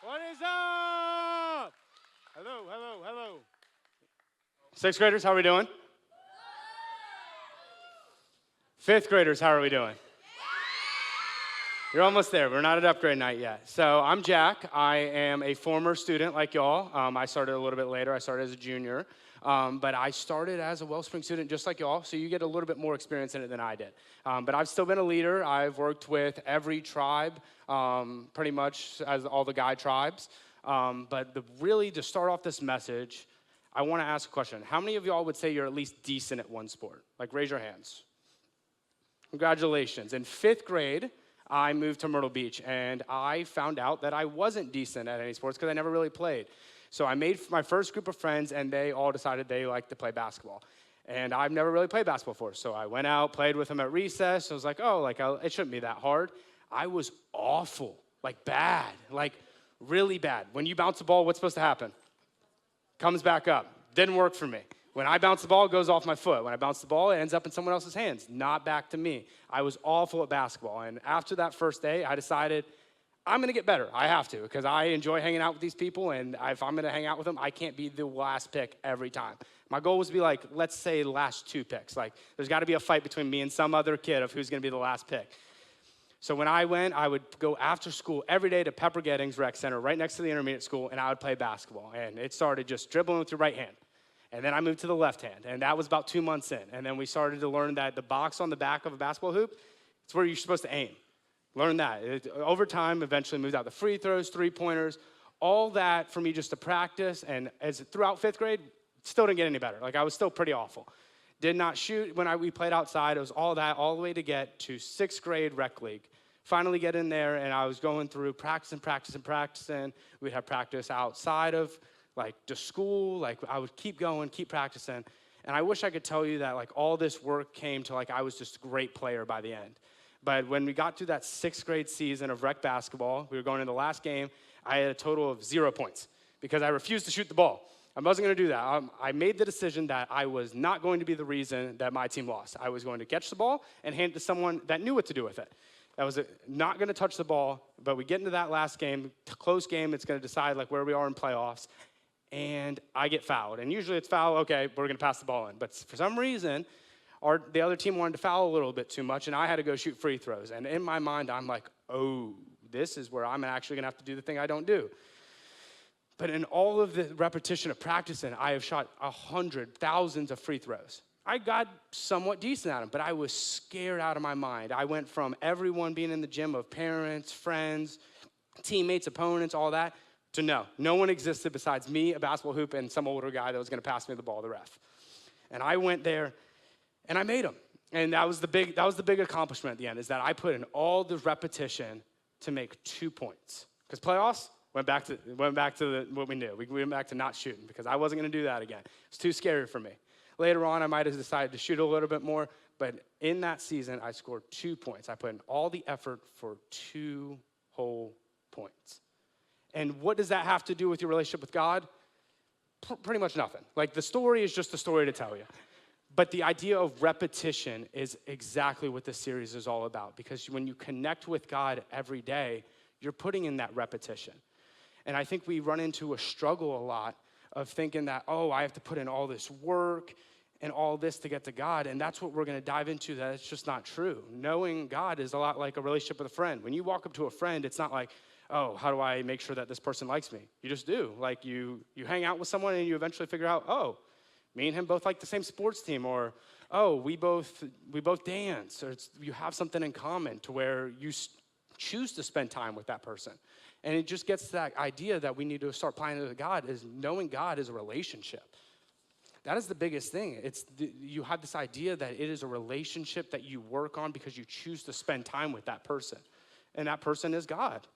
What is up? Hello, hello, hello. Sixth graders, how are we doing? Fifth graders, how are we doing? You're almost there. We're not at upgrade night yet. So I'm Jack. I am a former student like y'all. I started a little bit later. I started as a junior. But I started as a Wellspring student just like y'all, so you get a little bit more experience in it than I did. But I've still been a leader. I've worked with every tribe, pretty much as all the guide tribes. But really, to start off this message, I want to ask a question. How many of y'all would say you're at least decent at one sport? Like, raise your hands. Congratulations. In fifth grade, I moved to Myrtle Beach, and I found out that I wasn't decent at any sports because I never really played. So I made my first group of friends, and they all decided they liked to play basketball. And I've never really played basketball before, so I went out, played with them at recess. I was like, oh, it shouldn't be that hard. I was awful, like bad, like really bad. When you bounce the ball, what's supposed to happen? Comes back up. Didn't work for me. When I bounce the ball, it goes off my foot. When I bounce the ball, it ends up in someone else's hands, not back to me. I was awful at basketball. And after that first day, I decided I'm going to get better. I have to, because I enjoy hanging out with these people. And if I'm going to hang out with them, I can't be the last pick every time. My goal was to be like, let's say last two picks. Like, there's got to be a fight between me and some other kid of who's going to be the last pick. So when I went, I would go after school every day to Pepper Gettings Rec Center right next to the intermediate school, and I would play basketball. And it started just dribbling with your right hand. And then I moved to the left hand, and that was about 2 months in. And then we started to learn that the box on the back of a basketball hoop, it's where you're supposed to aim. Learn that. Over time, eventually moved out the free throws, three-pointers, all that for me just to practice. And throughout fifth grade, still didn't get any better. Like, I was still pretty awful. Did not shoot when we played outside. It was all that, all the way to get to sixth grade rec league. Finally get in there, and I was going through practicing. We'd have practice outside of like to school. Like, I would keep going, keep practicing. And I wish I could tell you that like all this work came to like I was just a great player by the end. But when we got through that sixth grade season of rec basketball, we were going into the last game, I had a total of 0 points because I refused to shoot the ball. I wasn't going to do that. I made the decision that I was not going to be the reason that my team lost. I was going to catch the ball and hand it to someone that knew what to do with it. That was not going to touch the ball, but we get into that last game, close game. It's going to decide like where we are in playoffs. And I get fouled. And usually it's foul, okay, we're going to pass the ball in. But for some reason, the other team wanted to foul a little bit too much, and I had to go shoot free throws. And in my mind, I'm like, oh, this is where I'm actually going to have to do the thing I don't do. But in all of the repetition of practicing, I have shot thousands of free throws. I got somewhat decent at them, but I was scared out of my mind. I went from everyone being in the gym of parents, friends, teammates, opponents, all that, to no one existed besides me, a basketball hoop, and some older guy that was going to pass me the ball, the ref. And I went there, and I made them. And that was the big accomplishment at the end, is that I put in all the repetition to make 2 points. Because playoffs went back to what we knew. We went back to not shooting because I wasn't going to do that again. It's too scary for me. Later on, I might have decided to shoot a little bit more, but in that season, I scored 2 points. I put in all the effort for 2 whole points. And what does that have to do with your relationship with God? Pretty much nothing. Like, the story is just a story to tell you. But the idea of repetition is exactly what this series is all about, because when you connect with God every day, you're putting in that repetition. And I think we run into a struggle a lot of thinking that, oh, I have to put in all this work and all this to get to God. And that's what we're going to dive into, that it's just not true. Knowing God is a lot like a relationship with a friend. When you walk up to a friend, it's not like, oh, how do I make sure that this person likes me? You just do. Like, you hang out with someone and you eventually figure out, oh, me and him both like the same sports team, or, oh, we both dance, or you have something in common to where you choose to spend time with that person. And it just gets to that idea that we need to start applying to God, is knowing God is a relationship. That is the biggest thing. You have this idea that it is a relationship that you work on because you choose to spend time with that person. And that person is God.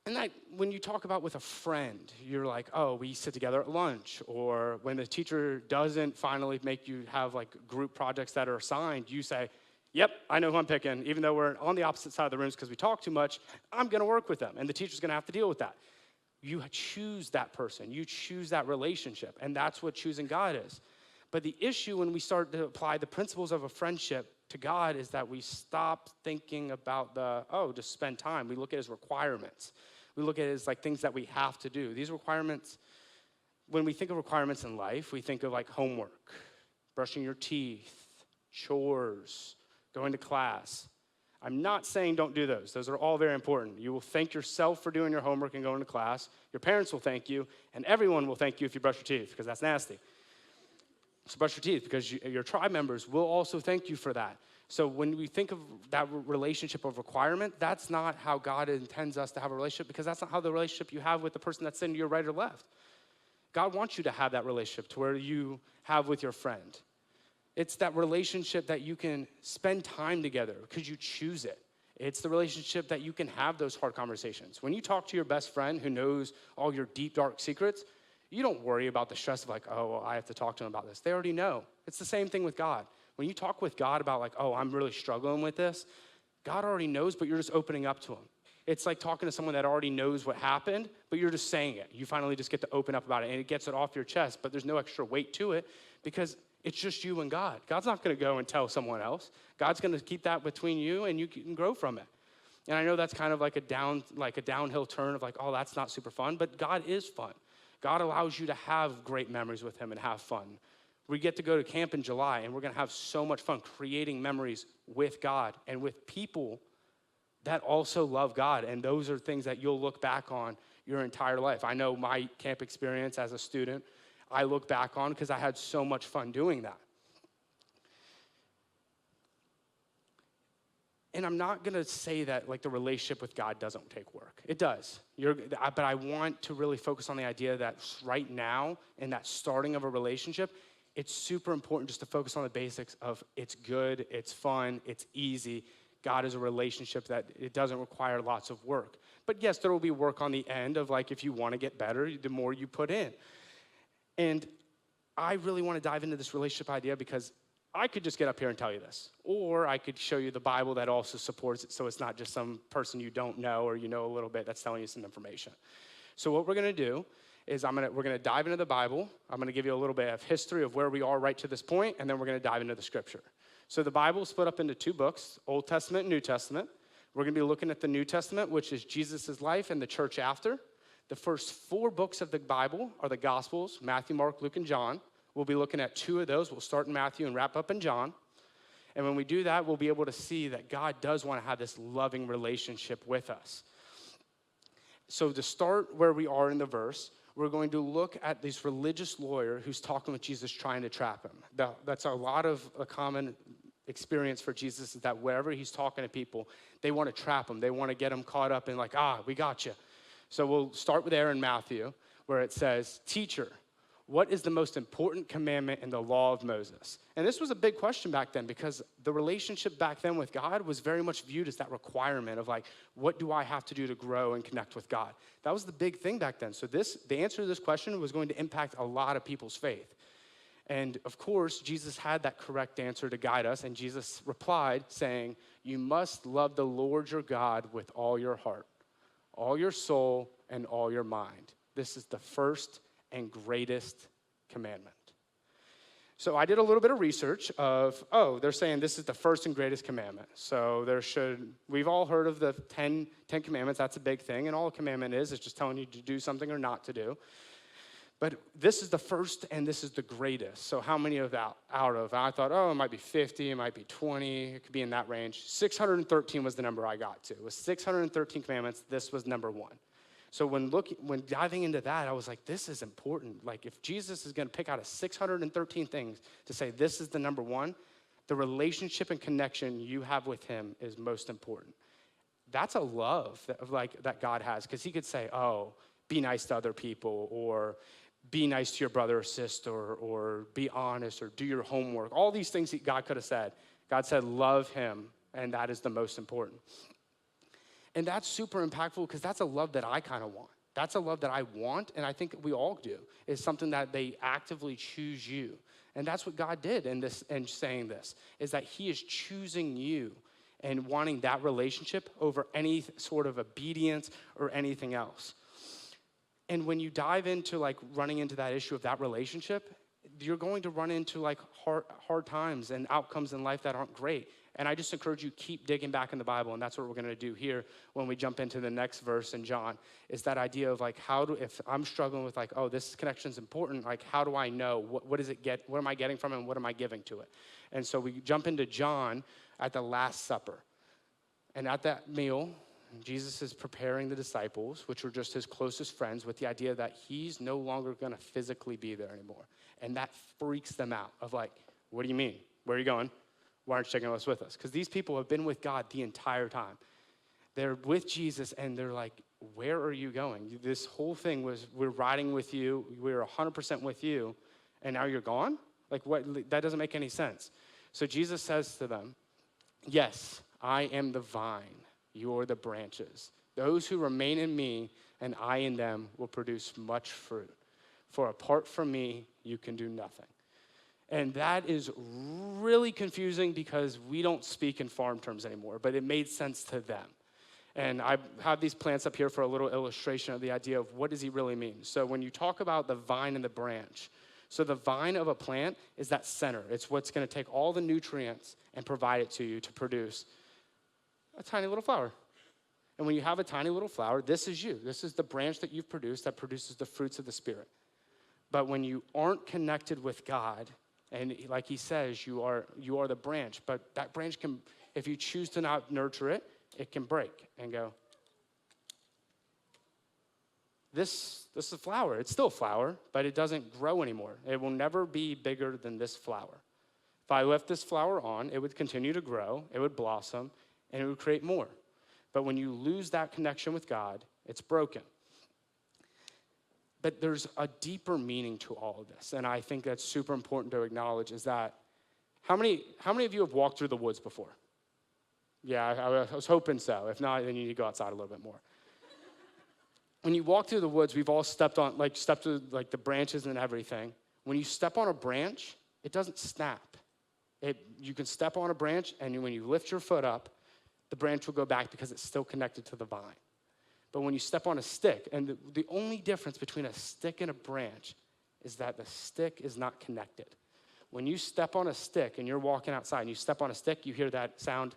And that, when you talk about with a friend, you're like, oh, we sit together at lunch. Or when the teacher doesn't finally make you have like group projects that are assigned, you say, yep, I know who I'm picking. Even though we're on the opposite side of the rooms because we talk too much, I'm going to work with them. And the teacher's going to have to deal with that. You choose that person. You choose that relationship. And that's what choosing God is. But the issue when we start to apply the principles of a friendship to God is that we stop thinking about just spend time. We look at it as requirements. We look at it as like things that we have to do. These requirements, when we think of requirements in life, we think of like homework, brushing your teeth, chores, going to class. I'm not saying don't do those. Those are all very important. You will thank yourself for doing your homework and going to class. Your parents will thank you, and everyone will thank you if you brush your teeth, because that's nasty. So brush your teeth, because your tribe members will also thank you for that. So when we think of that relationship of requirement, that's not how God intends us to have a relationship, because that's not how the relationship you have with the person that's sitting to your right or left. God wants you to have that relationship to where you have with your friend. It's that relationship that you can spend time together because you choose it. It's the relationship that you can have those hard conversations. When you talk to your best friend who knows all your deep, dark secrets, you don't worry about the stress of like, oh, well, I have to talk to him about this. They already know. It's the same thing with God. When you talk with God about like, oh, I'm really struggling with this, God already knows, but you're just opening up to him. It's like talking to someone that already knows what happened, but you're just saying it. You finally just get to open up about it, and it gets it off your chest, but there's no extra weight to it because it's just you and God. God's not going to go and tell someone else. God's going to keep that between you, and you can grow from it. And I know that's kind of like a downhill turn of like, oh, that's not super fun, but God is fun. God allows you to have great memories with him and have fun. We get to go to camp in July, and we're going to have so much fun creating memories with God and with people that also love God. And those are things that you'll look back on your entire life. I know my camp experience as a student, I look back on because I had so much fun doing that. And I'm not going to say that like the relationship with God doesn't take work. It does. But I want to really focus on the idea that right now, in that starting of a relationship, it's super important just to focus on the basics of it's good, it's fun, it's easy. God is a relationship that it doesn't require lots of work. But yes, there will be work on the end of like if you want to get better, the more you put in. And I really want to dive into this relationship idea because I could just get up here and tell you this, or I could show you the Bible that also supports it, so it's not just some person you don't know or you know a little bit that's telling you some information. So what we're going to do is we're going to dive into the Bible. I'm going to give you a little bit of history of where we are right to this point, and then we're going to dive into the Scripture. So the Bible is split up into two books, Old Testament and New Testament. We're going to be looking at the New Testament, which is Jesus' life and the church after. The first 4 books of the Bible are the Gospels, Matthew, Mark, Luke, and John. We'll be looking at 2 of those. We'll start in Matthew and wrap up in John. And when we do that, we'll be able to see that God does want to have this loving relationship with us. So to start where we are in the verse, we're going to look at this religious lawyer who's talking with Jesus trying to trap him. That's a lot of a common experience for Jesus, is that wherever he's talking to people, they want to trap him. They want to get him caught up in like, we got you. So we'll start there in Matthew, where it says, "Teacher, what is the most important commandment in the law of Moses?" And this was a big question back then because the relationship back then with God was very much viewed as that requirement of like, what do I have to do to grow and connect with God? That was the big thing back then. So the answer to this question was going to impact a lot of people's faith. And of course, Jesus had that correct answer to guide us. And Jesus replied saying, "You must love the Lord your God with all your heart, all your soul, and all your mind. This is the first and greatest commandment." So I did a little bit of research of, they're saying this is the first and greatest commandment. So we've all heard of the 10 commandments. That's a big thing. And all a commandment is just telling you to do something or not to do. But this is the first and this is the greatest. So how many of that out of? I thought, it might be 50, it might be 20, it could be in that range. 613 was the number I got to. It was 613 commandments. This was number 1. So when diving into that, I was like, this is important. Like if Jesus is going to pick out of 613 things to say this is the number 1, the relationship and connection you have with him is most important. That's a love that God has, because he could say, be nice to other people, or be nice to your brother or sister, or be honest, or do your homework. All these things that God could have said. God said, love him, and that is the most important. And that's super impactful because that's a love that I kind of want. That's a love that I want, and I think we all do, is something that they actively choose you. And that's what God did in this, and saying this, is that he is choosing you and wanting that relationship over any sort of obedience or anything else. And when you dive into like running into that issue of that relationship, you're going to run into like hard times and outcomes in life that aren't great. And I just encourage you, keep digging back in the Bible, and that's what we're going to do here when we jump into the next verse in John, is that idea of like, if I'm struggling with like, oh, this connection's important, like how do I know? What does it get? What am I getting from it, and what am I giving to it? And so we jump into John at the Last Supper. And at that meal, Jesus is preparing the disciples, which were just his closest friends, with the idea that he's no longer going to physically be there anymore. And that freaks them out of like, what do you mean? Where are you going? Why aren't you taking us with us? Because these people have been with God the entire time. They're with Jesus, and they're like, where are you going? This whole thing was, we're riding with you. We're 100% with you, and now you're gone? Like, what? That doesn't make any sense. So Jesus says to them, yes, I am the vine. You're the branches. Those who remain in me and I in them will produce much fruit. For apart from me, you can do nothing. And that is really confusing because we don't speak in farm terms anymore, but it made sense to them. And I have these plants up here for a little illustration of the idea of what does he really mean. So when you talk about the vine and the branch, so the vine of a plant is that center. It's what's going to take all the nutrients and provide it to you to produce a tiny little flower. And when you have a tiny little flower, this is you. This is the branch that you've produced that produces the fruits of the Spirit. But when you aren't connected with God, and like he says, you are the branch, but that branch can, if you choose to not nurture it, it can break and go, this is a flower. It's still a flower, but it doesn't grow anymore. It will never be bigger than this flower. If I left this flower on, it would continue to grow, it would blossom, and it would create more. But when you lose that connection with God, it's broken. But there's a deeper meaning to all of this, and I think that's super important to acknowledge, is that how many of you have walked through the woods before? Yeah, I was hoping so. If not, then you need to go outside a little bit more. When you walk through the woods, we've all stepped through the branches and everything. When you step on a branch, it doesn't snap. You can step on a branch, and when you lift your foot up, the branch will go back because it's still connected to the vine. But when you step on a stick, and the only difference between a stick and a branch is that the stick is not connected. When you step on a stick and you're walking outside and you step on a stick, you hear that sound,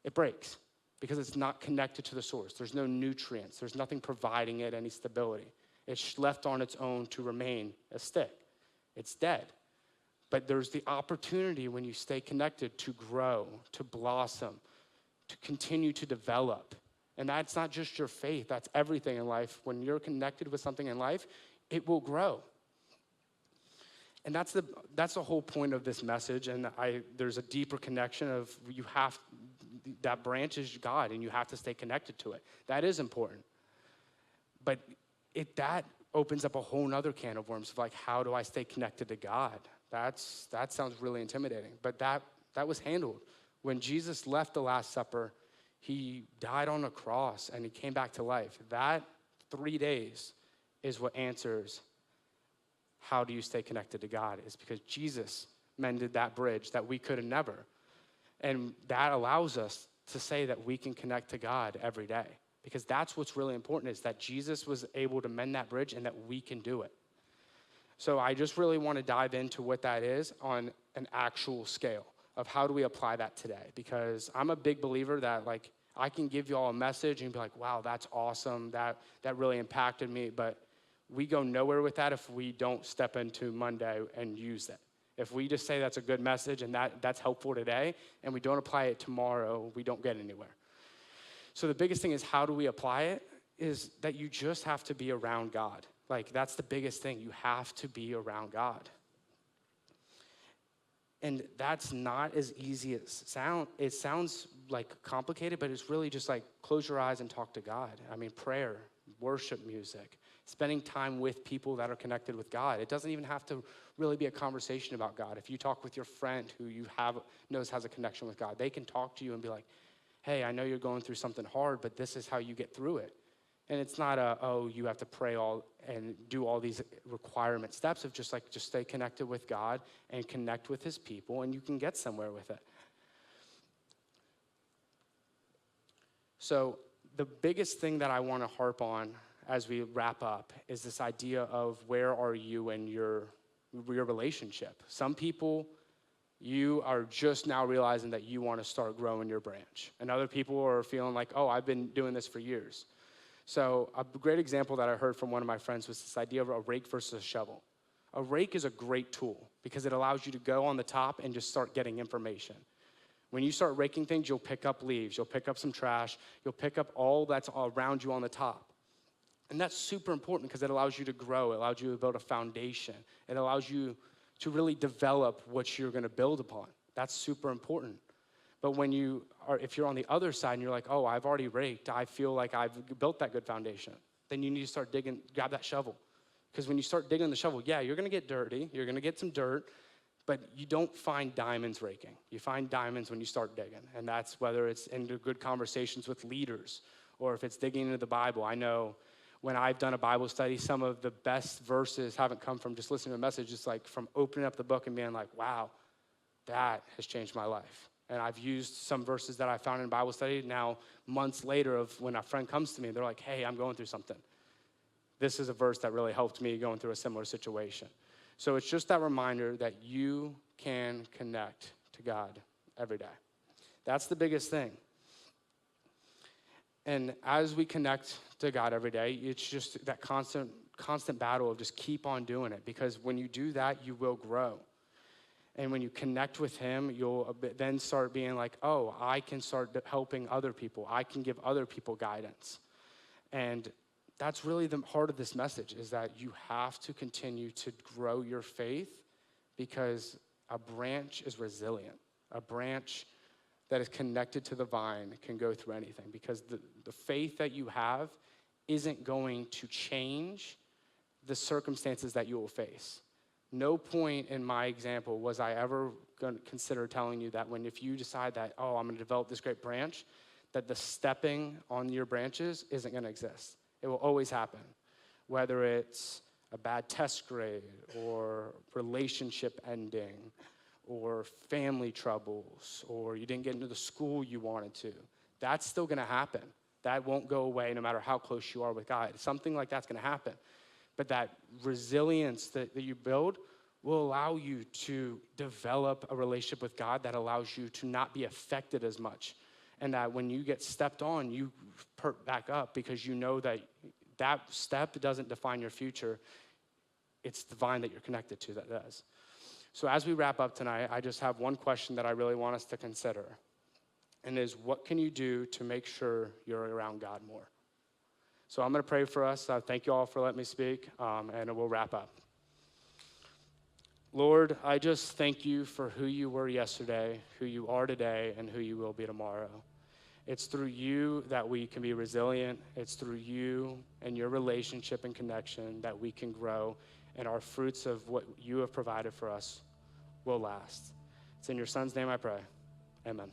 it breaks because it's not connected to the source. There's no nutrients. There's nothing providing it any stability. It's left on its own to remain a stick. It's dead. But there's the opportunity when you stay connected to grow, to blossom, to continue to develop. And that's not just your faith, that's everything in life. When you're connected with something in life, it will grow. And that's the whole point of this message. And there's a deeper connection of that branch is God, and you have to stay connected to it. That is important. But that opens up a whole nother can of worms of like, how do I stay connected to God? That sounds really intimidating, but that was handled. When Jesus left the Last Supper, he died on a cross and he came back to life. That 3 days is what answers how do you stay connected to God, is because Jesus mended that bridge that we could have never. And that allows us to say that we can connect to God every day, because that's what's really important, is that Jesus was able to mend that bridge and that we can do it. So I just really want to dive into what that is on an actual scale of how do we apply that today, because I'm a big believer that like I can give you all a message and be like, wow, that's awesome. That really impacted me. But we go nowhere with that if we don't step into Monday and use it. If we just say that's a good message and that's helpful today and we don't apply it tomorrow, we don't get anywhere. So the biggest thing is, how do we apply it, is that you just have to be around God. Like, that's the biggest thing. You have to be around God. And that's not as easy as it sounds like complicated, but it's really just like close your eyes and talk to God. I mean, prayer, worship music, spending time with people that are connected with God. It doesn't even have to really be a conversation about God. If you talk with your friend who knows has a connection with God, they can talk to you and be like, hey, I know you're going through something hard, but this is how you get through it. And it's not you have to pray and do all these requirement steps of just stay connected with God and connect with his people, and you can get somewhere with it. So the biggest thing that I want to harp on as we wrap up is this idea of where are you in your relationship. Some people You are just now realizing that you want to start growing your branch. And other people are feeling like, oh, I've been doing this for years. So a great example that I heard from one of my friends was this idea of a rake versus a shovel. A rake is a great tool because it allows you to go on the top and just start getting information. When you start raking things, you'll pick up leaves, you'll pick up some trash, you'll pick up all that's around you on the top. And that's super important because it allows you to grow, it allows you to build a foundation, it allows you to really develop what you're gonna build upon. That's super important. But if you're on the other side and you're like, oh, I've already raked, I feel like I've built that good foundation, then you need to start digging, grab that shovel. Because when you start digging the shovel, yeah, you're gonna get dirty, you're gonna get some dirt, but you don't find diamonds raking. You find diamonds when you start digging. And that's whether it's into good conversations with leaders or if it's digging into the Bible. I know when I've done a Bible study, some of the best verses haven't come from just listening to a message, it's like from opening up the book and being like, wow, that has changed my life. And I've used some verses that I found in Bible study now months later of when a friend comes to me, they're like, hey, I'm going through something. This is a verse that really helped me going through a similar situation. So it's just that reminder that you can connect to God every day. That's the biggest thing. And as we connect to God every day, it's just that constant battle of just keep on doing it. Because when you do that, you will grow. And when you connect with him, you'll then start being like, oh, I can start helping other people. I can give other people guidance. And that's really the heart of this message, is that you have to continue to grow your faith because a branch is resilient. A branch that is connected to the vine can go through anything because the faith that you have isn't going to change the circumstances that you will face. No point in my example was I ever going to consider telling you that if you decide that, oh, I'm going to develop this great branch, that the stepping on your branches isn't going to exist. It will always happen, whether it's a bad test grade or relationship ending or family troubles or you didn't get into the school you wanted to. That's still going to happen. That won't go away no matter how close you are with God. Something like that's going to happen. But that resilience that you build will allow you to develop a relationship with God that allows you to not be affected as much. And that when you get stepped on, you perk back up because you know that that step doesn't define your future. It's the vine that you're connected to that does. So as we wrap up tonight, I just have one question that I really want us to consider. And is, what can you do to make sure you're around God more? So I'm going to pray for us. Thank you all for letting me speak, and we'll wrap up. Lord, I just thank you for who you were yesterday, who you are today, and who you will be tomorrow. It's through you that we can be resilient. It's through you and your relationship and connection that we can grow, and our fruits of what you have provided for us will last. It's in your son's name I pray. Amen.